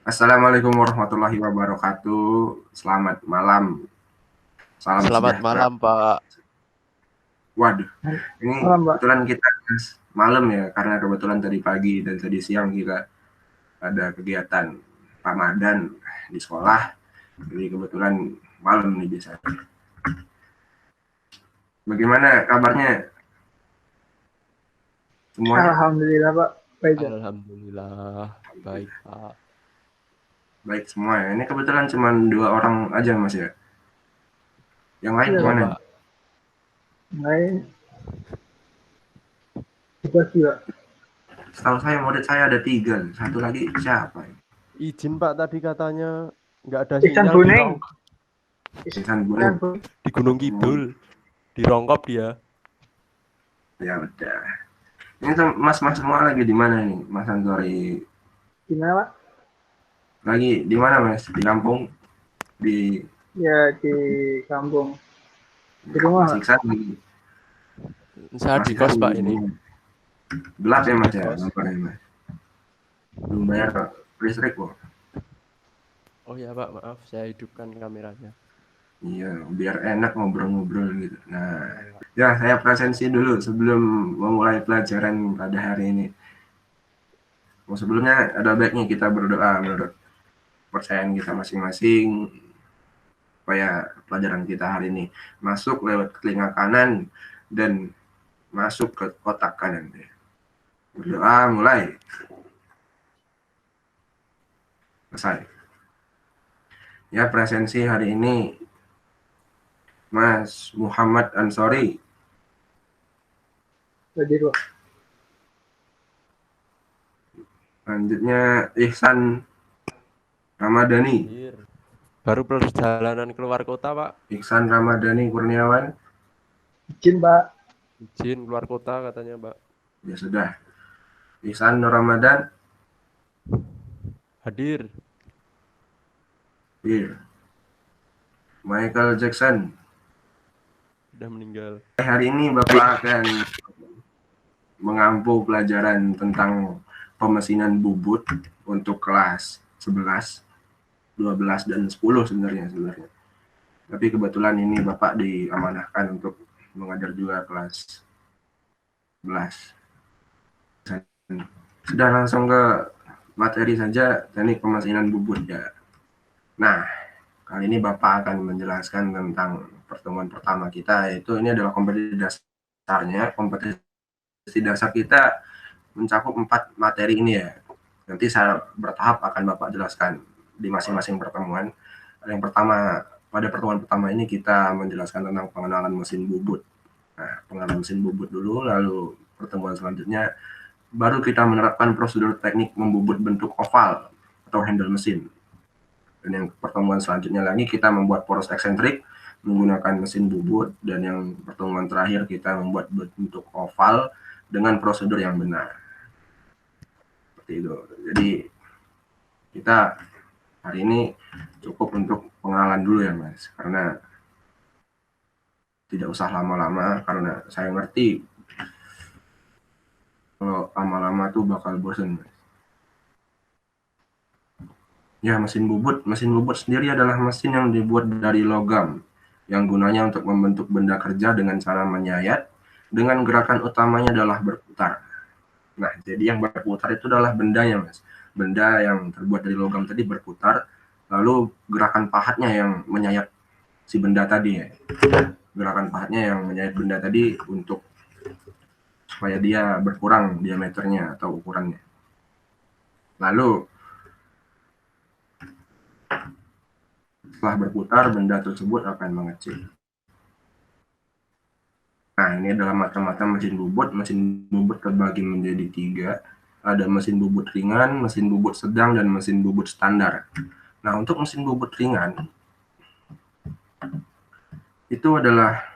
Assalamualaikum warahmatullahi wabarakatuh. Selamat malam. Salam Selamat sejahtera. malam, Pak. Waduh, ini Malam, Mbak. kebetulan kita malam ya, karena kebetulan tadi pagi dan tadi siang kita ada kegiatan Ramadan di sekolah. Jadi kebetulan malam nih biasanya. Bagaimana kabarnya semuanya? Alhamdulillah, Pak. Baik, ya. Alhamdulillah, baik, Pak. Baik semua ya. Ini kebetulan cuma 2 orang aja Mas ya. Yang lain Iya, Iya, Pak. kemana? Pak. Baik. Tugas juga. Setahu saya murid saya ada 3. Satu lagi siapa ya? Izin, Pak, tadi katanya nggak ada Ihsan sinyal Buning. Insan Ihsan Buning. Buning. di Gunung Kidul. Di Rongkop dia. Ya udah. Ini tuh mas-mas semua lagi di mana nih, Mas Ansori? Gimana, Pak? Lagi di mana Mas? Di kampung? Di Ya, di kampung. Di rumah, Mas Pak. Iksan lagi? Saya Mas di Iksan kos, Pak, lagi di ini. mana? Gelap ya Saya di Mas ya, kos. gambarnya Mas. Belum bayar listrik kok. Oh ya, Pak, maaf. Saya hidupkan kameranya. Iya, biar enak ngobrol-ngobrol gitu. Nah, Iya, Pak. ya saya presensi dulu sebelum memulai pelajaran pada hari ini. Sebelumnya ada baiknya kita berdoa menurut kepercayaan kita masing-masing supaya pelajaran kita hari ini masuk lewat telinga kanan dan masuk ke otak kanan. Berdoa mulai. Selesai. Ya, presensi hari ini Mas Muhammad Ansori. Jadi, Pak. Selanjutnya Ihsan Ramadhani. Hadir. Baru perjalanan keluar kota, Pak. Ihsan Ramadhani Kurniawan. Izin, Pak. Izin keluar kota katanya, Pak. Ya sudah. Ihsan Nur Ramadan. Hadir. Here. Michael Jackson. Sudah meninggal. Hari ini Bapak akan mengampu pelajaran tentang pemesinan bubut untuk kelas 11, 12 dan 10 sebenarnya. Tapi kebetulan ini Bapak diamanahkan untuk mengajar juga kelas 11. Sudah langsung ke materi saja, teknik pemesinan bubut ya. Nah, kali ini Bapak akan menjelaskan tentang pertemuan pertama kita, yaitu ini adalah kompetisi dasarnya. Kompetisi dasar kita mencakup 4 materi ini ya. Nanti saya bertahap akan Bapak jelaskan di masing-masing pertemuan. Yang pertama, pada pertemuan pertama ini kita menjelaskan tentang pengenalan mesin bubut. Nah, pengenalan mesin bubut dulu, lalu pertemuan selanjutnya baru kita menerapkan prosedur teknik membubut bentuk oval atau handle mesin. Dan yang pertemuan selanjutnya lagi kita membuat poros eksentrik menggunakan mesin bubut, dan yang pertemuan terakhir kita membuat bentuk oval dengan prosedur yang benar. Seperti itu. Jadi kita hari ini cukup untuk pengenalan dulu ya Mas, karena tidak usah lama-lama, karena saya ngerti kalau lama-lama tuh bakal bosen. Ya, mesin bubut sendiri adalah mesin yang dibuat dari logam yang gunanya untuk membentuk benda kerja dengan cara menyayat, dengan gerakan utamanya adalah berputar. Nah, jadi yang berputar itu adalah bendanya, Mas. Benda yang terbuat dari logam tadi berputar, lalu gerakan pahatnya yang menyayat si benda tadi ya. Gerakan pahatnya yang menyayat benda tadi untuk supaya dia berkurang diameternya atau ukurannya. Lalu setelah berputar, benda tersebut akan mengecil. Nah, ini adalah macam-macam mesin bubut. Mesin bubut terbagi menjadi 3. Ada mesin bubut ringan, mesin bubut sedang, dan mesin bubut standar. Nah, untuk mesin bubut ringan, itu adalah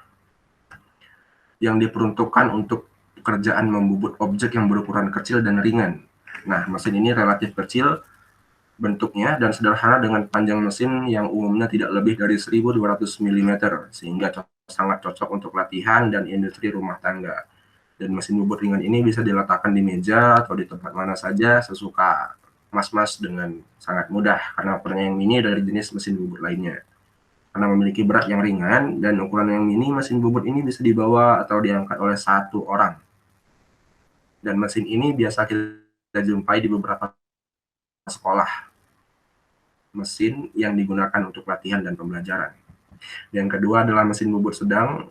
yang diperuntukkan untuk pekerjaan membubut objek yang berukuran kecil dan ringan. Nah, mesin ini relatif kecil bentuknya dan sederhana dengan panjang mesin yang umumnya tidak lebih dari 1200 mm, sehingga sangat cocok untuk latihan dan industri rumah tangga. Dan mesin bubut ringan ini bisa diletakkan di meja atau di tempat mana saja sesuka mas-mas dengan sangat mudah karena ukurannya yang mini dari jenis mesin bubut lainnya. Karena memiliki berat yang ringan dan ukuran yang mini, mesin bubut ini bisa dibawa atau diangkat oleh satu orang. Dan mesin ini biasa kita jumpai di beberapa sekolah. Mesin yang digunakan untuk latihan dan pembelajaran. Yang kedua adalah mesin bubut sedang.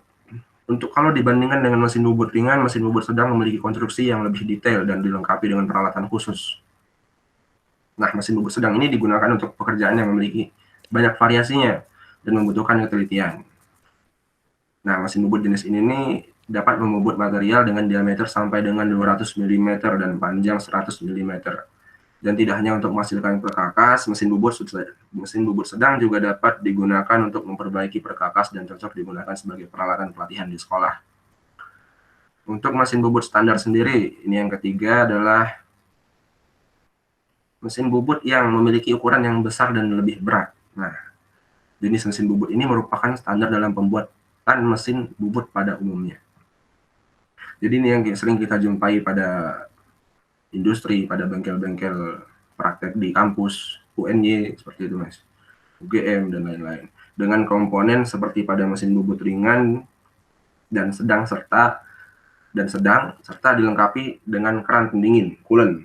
Untuk kalau dibandingkan dengan mesin bubut ringan, mesin bubut sedang memiliki konstruksi yang lebih detail dan dilengkapi dengan peralatan khusus. Nah, mesin bubut sedang ini digunakan untuk pekerjaan yang memiliki banyak variasinya dan membutuhkan ketelitian. Nah, mesin bubut jenis ini nih dapat membobot material dengan diameter sampai dengan 200 mm dan panjang 100 mm. Dan tidak hanya untuk menghasilkan perkakas, mesin bubut sedang juga dapat digunakan untuk memperbaiki perkakas dan cocok digunakan sebagai peralatan pelatihan di sekolah. Untuk mesin bubut standar sendiri, ini yang ketiga adalah mesin bubut yang memiliki ukuran yang besar dan lebih berat. Nah, jenis mesin bubut ini merupakan standar dalam pembuatan mesin bubut pada umumnya. Jadi ini yang sering kita jumpai pada industri, pada bengkel-bengkel praktek di kampus, UNY, seperti itu mas, UGM, dan lain-lain. Dengan komponen seperti pada mesin bubut ringan dan sedang serta dilengkapi dengan keran pendingin, coolant,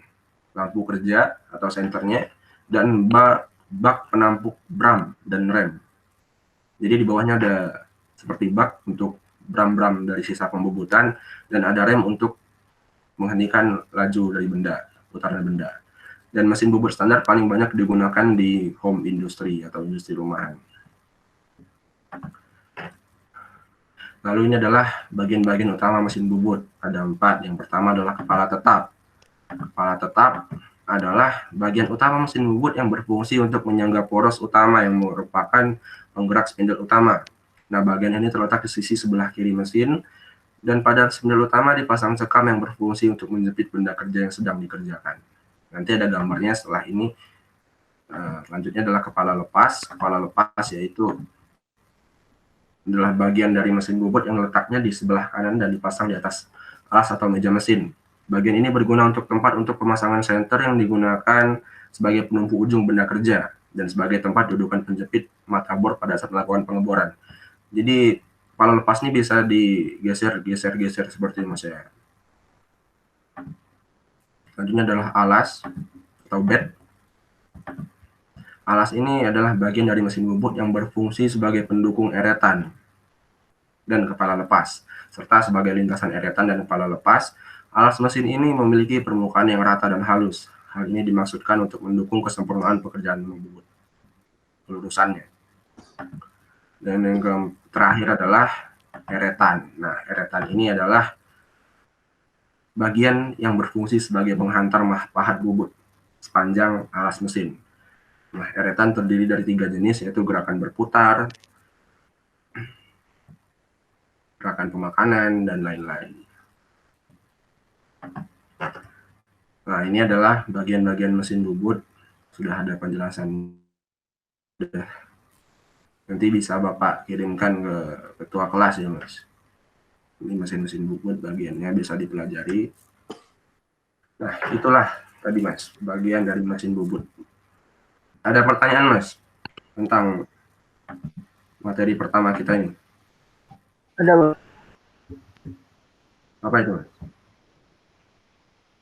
lampu kerja atau senternya, dan bak penampung bram dan rem. Jadi di bawahnya ada seperti bak untuk bram-bram dari sisa pembobotan, dan ada rem untuk menghentikan laju dari benda, putaran benda. Dan mesin bubut standar paling banyak digunakan di home industry atau industri rumahan. Lalu ini adalah bagian-bagian utama mesin bubut. Ada 4. Yang pertama adalah kepala tetap. Kepala tetap adalah bagian utama mesin bubut yang berfungsi untuk menyangga poros utama yang merupakan penggerak spindle utama. Nah, bagian ini terletak di sisi sebelah kiri mesin, dan pada spindle utama dipasang sekam yang berfungsi untuk menjepit benda kerja yang sedang dikerjakan. Nanti ada gambarnya setelah ini. Selanjutnya adalah kepala lepas. Kepala lepas yaitu adalah bagian dari mesin bubut yang letaknya di sebelah kanan dan dipasang di atas alas atau meja mesin. Bagian ini berguna untuk tempat untuk pemasangan senter yang digunakan sebagai penumpu ujung benda kerja dan sebagai tempat dudukan penjepit mata bor pada saat melakukan pengeboran. Jadi kepala lepas ini bisa digeser seperti ini mas ya. Selanjutnya adalah alas atau bed. Alas ini adalah bagian dari mesin bubut yang berfungsi sebagai pendukung eretan dan kepala lepas, serta sebagai lintasan eretan dan kepala lepas. Alas mesin ini memiliki permukaan yang rata dan halus. Hal ini dimaksudkan untuk mendukung kesempurnaan pekerjaan bubut, pelurusannya. Dan yang terakhir adalah eretan. Nah, eretan ini adalah bagian yang berfungsi sebagai penghantar pahat bubut sepanjang alas mesin. Nah, eretan terdiri dari 3 jenis, yaitu gerakan berputar, gerakan pemakanan, dan lain-lain. Nah, ini adalah bagian-bagian mesin bubut. Sudah ada penjelasan. Nanti bisa Bapak kirimkan ke ketua kelas ya, Mas. Ini mesin-mesin bubut bagiannya bisa dipelajari. Nah, itulah tadi, Mas, bagian dari mesin bubut. Ada pertanyaan, Mas, tentang materi pertama kita ini? Ada, Pak. Apa itu, Mas?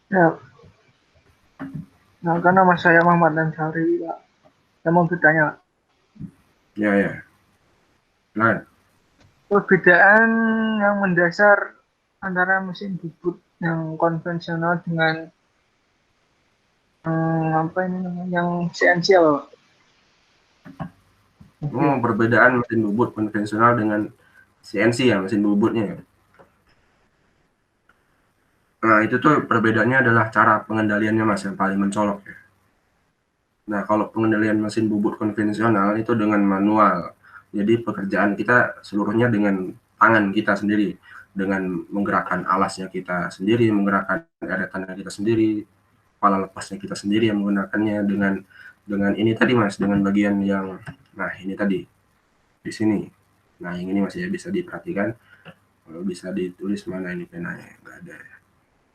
Ya. Nah, karena nama saya Muhammad Ansari, Pak. Saya mau bertanya, Pak. Ya. Nah, Perbedaan yang mendasar antara mesin bubut yang konvensional dengan yang CNC apa, Pak? Perbedaan mesin bubut konvensional dengan CNC ya, mesin bubutnya. Nah, itu tuh perbedaannya adalah cara pengendaliannya, Mas, yang paling mencolok ya. Nah, kalau pengendalian mesin bubut konvensional itu dengan manual. Jadi pekerjaan kita seluruhnya dengan tangan kita sendiri, dengan menggerakkan alasnya kita sendiri, menggerakkan eretannya kita sendiri, kepala lepasnya kita sendiri yang menggunakannya dengan ini tadi, Mas, dengan bagian yang nah ini tadi di sini. Nah, yang ini masih bisa diperhatikan. Kalau bisa ditulis mana ini penanya, nggak ada.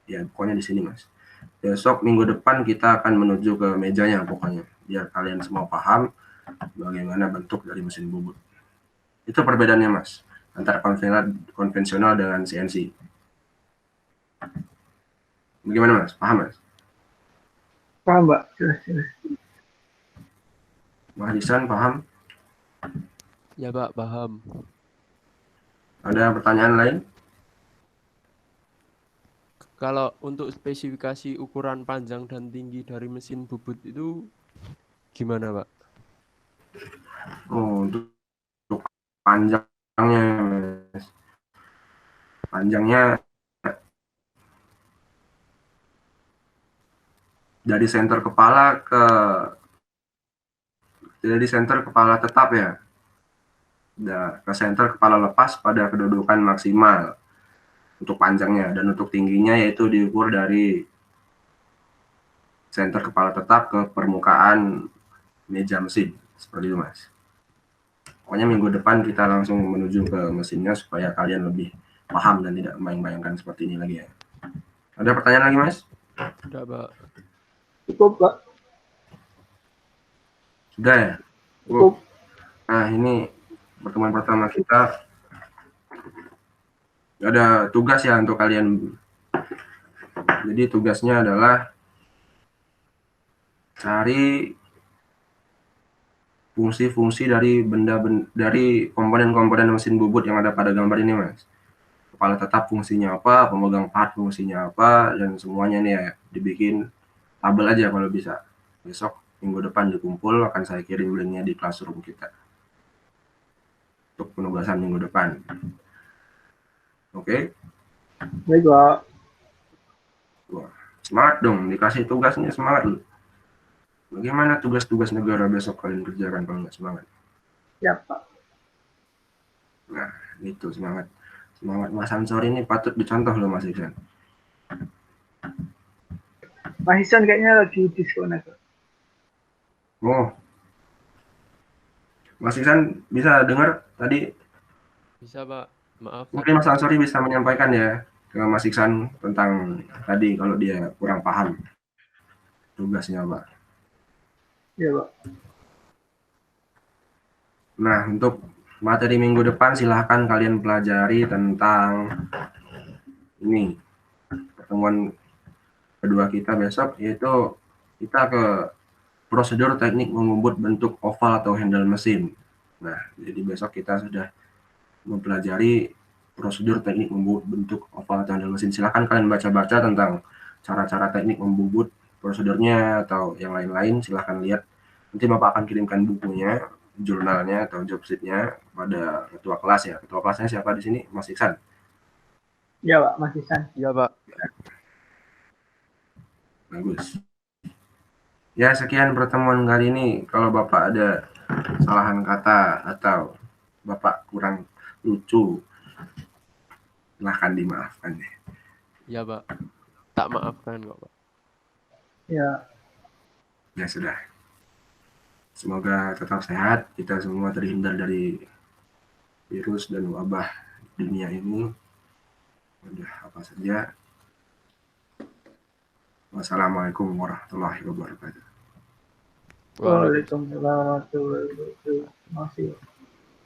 Ya, pokoknya di sini, Mas. besok minggu depan kita akan menuju ke mejanya pokoknya, biar kalian semua paham bagaimana bentuk dari mesin bubut. Itu perbedaannya Mas, antara konvensional dengan CNC. Bagaimana Mas? Paham Mas? Paham, Mbak? Jelas. Mas Ihsan paham? Ya Pak, paham. Ada pertanyaan lain? Kalau untuk spesifikasi ukuran panjang dan tinggi dari mesin bubut itu gimana Pak? Oh, untuk panjangnya Mas. Panjangnya dari center kepala tetap ya, ke center kepala lepas pada kedudukan maksimal untuk panjangnya, dan untuk tingginya yaitu diukur dari center kepala tetap ke permukaan meja mesin, seperti itu Mas. Pokoknya minggu depan kita langsung menuju ke mesinnya supaya kalian lebih paham dan tidak membayangkan seperti ini lagi ya. Ada pertanyaan lagi Mas? Udah Pak. Cukup, Pak. Sudah ya? Cukup. Nah, ini pertemuan pertama kita. Ada tugas ya untuk kalian. Jadi tugasnya adalah cari fungsi-fungsi dari komponen-komponen mesin bubut yang ada pada gambar ini Mas. Kepala tetap fungsinya apa, pemegang part fungsinya apa, dan semuanya nih ya dibikin tabel aja kalau bisa. Besok minggu depan dikumpul, akan saya kirim linknya di classroom kita untuk penugasan minggu depan. Oke? Baik, Pak. Wah, semangat dong, dikasih tugasnya semangat loh. Bagaimana tugas-tugas negara besok kalian kerjakan kalau nggak semangat? Ya, Pak. Nah, itu semangat. Semangat Mas Ansor ini patut dicontoh loh Mas Iksan. Mas Ihsan kayaknya lagi disconnect. Oh, Mas Iksan bisa dengar tadi? Bisa Pak. Maaf Mungkin tadi Mas Ansori bisa menyampaikan ya ke Mas Iksan tentang tadi kalau dia kurang paham tugasnya Pak. Ya, Pak. Nah, untuk materi minggu depan silahkan kalian pelajari tentang ini, pertemuan kedua kita besok, yaitu kita ke prosedur teknik membubut bentuk oval atau handle mesin. Nah, jadi besok kita sudah mempelajari prosedur teknik membubut bentuk oval atau handle mesin. Silahkan kalian baca-baca tentang cara-cara teknik membubut, prosedurnya atau yang lain-lain. Silahkan lihat. Nanti Bapak akan kirimkan bukunya, jurnalnya atau job sheet-nya pada ketua kelas ya. Ketua kelasnya siapa di sini? Mas Iksan. Ya, Pak. Mas Ihsan. Iya Pak. Bagus. Ya, sekian pertemuan kali ini. Kalau Bapak ada kesalahan kata atau Bapak kurang lucu, silahkan dimaafkan. Iya Pak. Tak maafkan kok Pak. Ya. Ya sudah. Semoga tetap sehat, kita semua terhindar dari virus dan wabah dunia ini. Udah apa saja. Wassalamualaikum warahmatullahi wabarakatuh. Waalaikumsalam warahmatullahi wabarakatuh. Terima kasih.